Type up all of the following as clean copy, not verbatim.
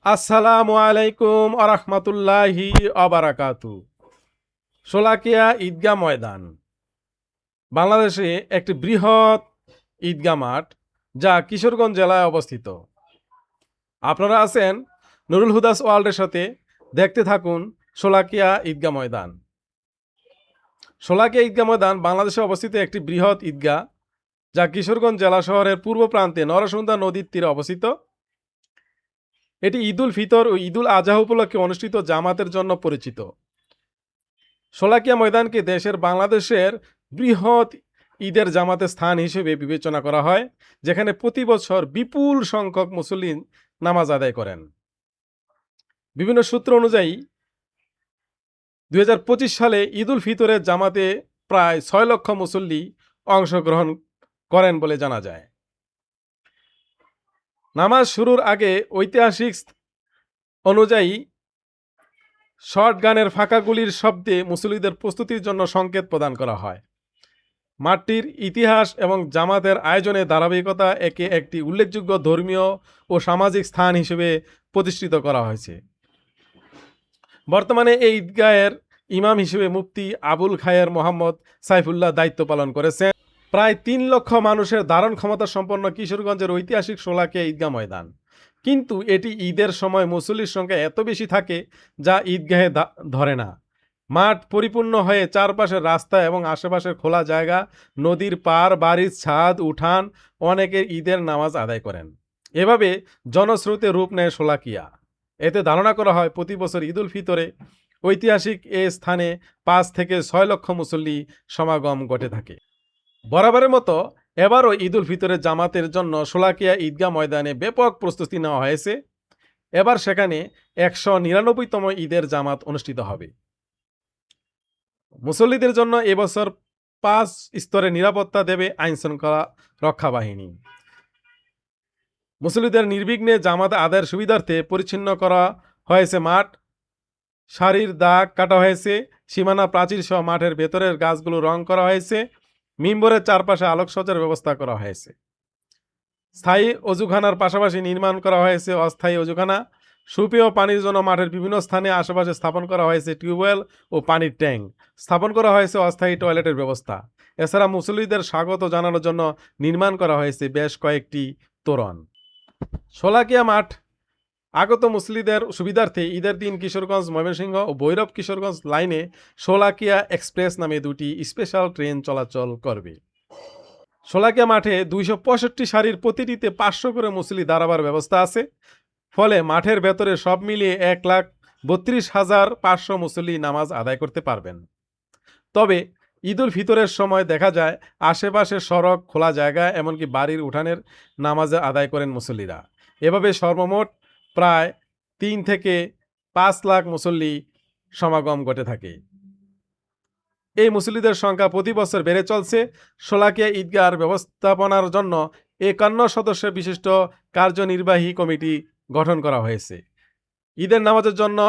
আসসালামু আলাইকুম আরহামতুল্লাহি আবারাকাতু। শোলাকিয়া ঈদগাহ ময়দান বাংলাদেশে একটি বৃহৎ ঈদগাহ মাঠ, যা কিশোরগঞ্জ জেলায় অবস্থিত। আপনারা আছেন নুরুল হুদাস ওয়ার্ল্ডের সাথে। দেখতে থাকুন শোলাকিয়া ঈদগাহ ময়দান। শোলাকিয়া ঈদগাহ ময়দান বাংলাদেশে অবস্থিত একটি বৃহৎ ঈদগাহ, যা কিশোরগঞ্জ জেলা শহরের পূর্ব প্রান্তে নরসুন্দা নদীর তীরে অবস্থিত। এটি ঈদ উল ফিতর ও ঈদ উল আজহা উপলক্ষে অনুষ্ঠিত জামাতের জন্য পরিচিত। শোলাকিয়া ময়দানকে দেশের বাংলাদেশের বৃহৎ ঈদের জামাতের স্থান হিসেবে বিবেচনা করা হয়, যেখানে প্রতি বছর বিপুল সংখ্যক মুসল্লি নামাজ আদায় করেন। বিভিন্ন সূত্র অনুযায়ী 2025 সালে ঈদ উল ফিতরের জামাতে প্রায় 6 লক্ষ মুসল্লি অংশগ্রহণ করেন বলে জানা যায়। নামাজ শুরুর আগে ঐতিহাসিক অনুযায়ী শর্ট গানের ফাঁকাগুলির শব্দে মুসল্লিদের প্রস্তুতির জন্য সংকেত প্রদান করা হয়। মাঠটির ইতিহাস এবং জামাতের আয়োজনে ধারাবাহিকতা একে একটি উল্লেখযোগ্য ধর্মীয় ও সামাজিক স্থান হিসেবে প্রতিষ্ঠিত করা হয়েছে। বর্তমানে এই ঈদগাহের ইমাম হিসেবে মুফতি আবুল খায়ের মোহাম্মদ সাইফুল্লাহ দায়িত্ব পালন করেছেন। প্রায় 3 লক্ষ মানুষের ধারণ ক্ষমতা সম্পন্ন কিশোরগঞ্জের ঐতিহাসিক শোলাকিয়া ঈদগাহ ময়দান, কিন্তু এটি ঈদের সময় মুসল্লির সংখ্যা এত বেশি থাকে যা ঈদগাহে ধরে না। মাঠ পরিপূর্ণ হয়ে চারপাশের রাস্তা এবং আশেপাশের খোলা জায়গা, নদীর পার, বাড়ির ছাদ, উঠান অনেকের ঈদের নামাজ আদায় করেন। এভাবে জনস্রোতে রূপ নেয় শোলাকিয়া। এতে ধারণা করা হয় প্রতি বছর ঈদ উল ফিতরে ঐতিহাসিক এ স্থানে 5 থেকে 6 লক্ষ মুসল্লি সমাগম ঘটে থাকে। বরাবরের মতো এবারও ঈদ উল ফিতরের জামাতের জন্য শোলাকিয়া ঈদগাহ ময়দানে ব্যাপক প্রস্তুতি নেওয়া হয়েছে। এবার সেখানে 199তম ঈদের জামাত অনুষ্ঠিত হবে। মুসল্লিদের জন্য এবছর 5 স্তরে নিরাপত্তা দেবে আইনশৃঙ্খলা রক্ষা বাহিনী। মুসল্লিদের নির্বিঘ্নে জামাত আদায়ের সুবিধার্থে পরিচ্ছন্ন করা হয়েছে মাঠ, সারির দাগ কাটা হয়েছে, সীমানা প্রাচীর সহ মাঠের ভেতরের গাছগুলো রং করা হয়েছে, মিম্বরের চারপাশে আলোকসজ্জার ব্যবস্থা করা হয়েছে। স্থায়ী অজুখানার পাশাপাশি নির্মাণ করা হয়েছে অস্থায়ী অজুখানা। সুপেয় পানির জন্য মাঠের বিভিন্ন স্থানে আশেপাশে স্থাপন করা হয়েছে টিউবওয়েল ও পানির ট্যাঙ্ক। স্থাপন করা হয়েছে অস্থায়ী টয়লেটের ব্যবস্থা। এছাড়া মুসল্লিদের স্বাগত জানানোর জন্য নির্মাণ করা হয়েছে বেশ কয়েকটি তোরণ। শোলাকিয়া মাঠ আগত মুসল্লিদের সুবিধার্থে ঈদের দিন কিশোরগঞ্জ, ময়মনসিংহ ও ভৈরব কিশোরগঞ্জ লাইনে শোলাকিয়া এক্সপ্রেস নামে 2টি স্পেশাল ট্রেন চলাচল করবে। শোলাকিয়া মাঠে 265 সারির প্রতিটিতে 500 করে মুসল্লি দাঁড়াবার ব্যবস্থা আছে। ফলে মাঠের ভেতরে সব মিলিয়ে 1,32,500 মুসল্লি নামাজ আদায় করতে পারবেন। তবে ঈদ উল ফিতরের সময় দেখা যায় আশেপাশে সড়ক, খোলা জায়গা, এমনকি বাড়ির উঠানের নামাজ আদায় করেন মুসল্লিরা। এভাবে সর্বমোট প্রায় 3 থেকে 5 লাখ মুসল্লি সমাগম ঘটে থাকে। এই মুসল্লিদের সংখ্যা প্রতি বছর বেড়ে চলছে। শোলাকিয়া ঈদগাহর ব্যবস্থাপনার জন্য 51 সদস্য বিশিষ্ট কার্যনির্বাহী কমিটি গঠন করা হয়েছে। ঈদের নামাজের জন্য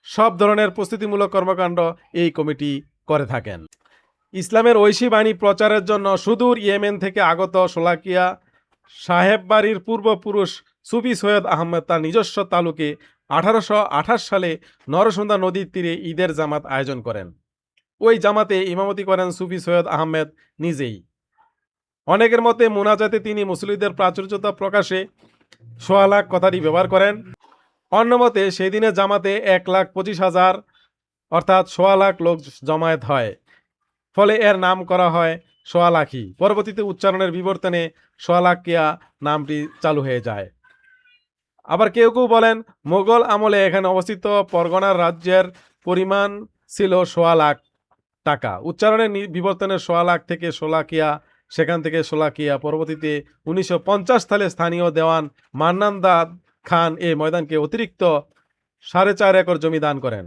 সব ধরনের প্রস্তুতিমূলক কর্মকাণ্ড এই কমিটি করে থাকেন। ইসলামের ঐশী বাণী প্রচারের জন্য সুদূর ইয়েমেন থেকে আগত শোলাকিয়া সাহেব বাড়ির পূর্বপুরুষ সুফি সৈয়দ আহমেদ তার নিজস্ব তালুকে 1828 সালে নরসুন্দা নদীর তীরে ঈদের জামাত আয়োজন করেন। ওই জামাতে ইমামতি করেন সুফি সৈয়দ আহমেদ নিজেই। অনেকের মতে মোনাজাতে তিনি মুসল্লিদের প্রাচুর্যতা প্রকাশে 1.25 লাখ কথাটি ব্যবহার করেন। অন্য মতে সেদিনে জামাতে 1,25,000 অর্থাৎ 1.25 লাখ লোক জমায়েত হয়, ফলে এর নাম করা হয় 1.25 লাখি। পরবর্তীতে উচ্চারণের বিবর্তনে 1.25 লাখিয়া নামটি চালু হয়ে যায়। আবার কেউ কেউ বলেন মোগল আমলে এখানে অবস্থিত পরগনার রাজ্যের পরিমাণ ছিল 1.25 লাখ টাকা। উচ্চারণের বিবর্তনের 1.25 লাখ থেকে শোলাকিয়া, সেখান থেকে শোলাকিয়া। পরবর্তীতে 1950 সালে স্থানীয় দেওয়ান মান্নান দাদ খান এই ময়দানকে অতিরিক্ত 4.5 একর জমি দান করেন।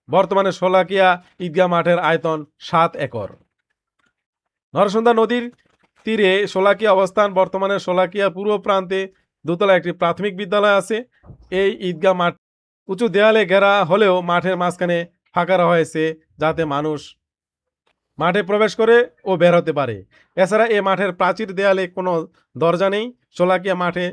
বর্তমানে শোলাকিয়া ঈদগাহ মাঠের আয়তন 7 একর। নরসুন্দা নদীর তীরে শোলাকিয়া অবস্থান। বর্তমানে শোলাকিয়া পূর্ব প্রান্তে দোতলা একটি প্রাথমিক বিদ্যালয় আছে। এই ঈদগাহ মাঠ উঁচু দেয়ালে ঘেরা হলেও মাঠের মাঝখানে ফাঁকা রাখা হয়েছে যাতে মানুষ মাঠে প্রবেশ করে ও বের হতে পারে। এছাড়া এ মাঠের প্রাচীর দেয়ালে কোনো দরজা নেই। শোলাকিয়া মাঠে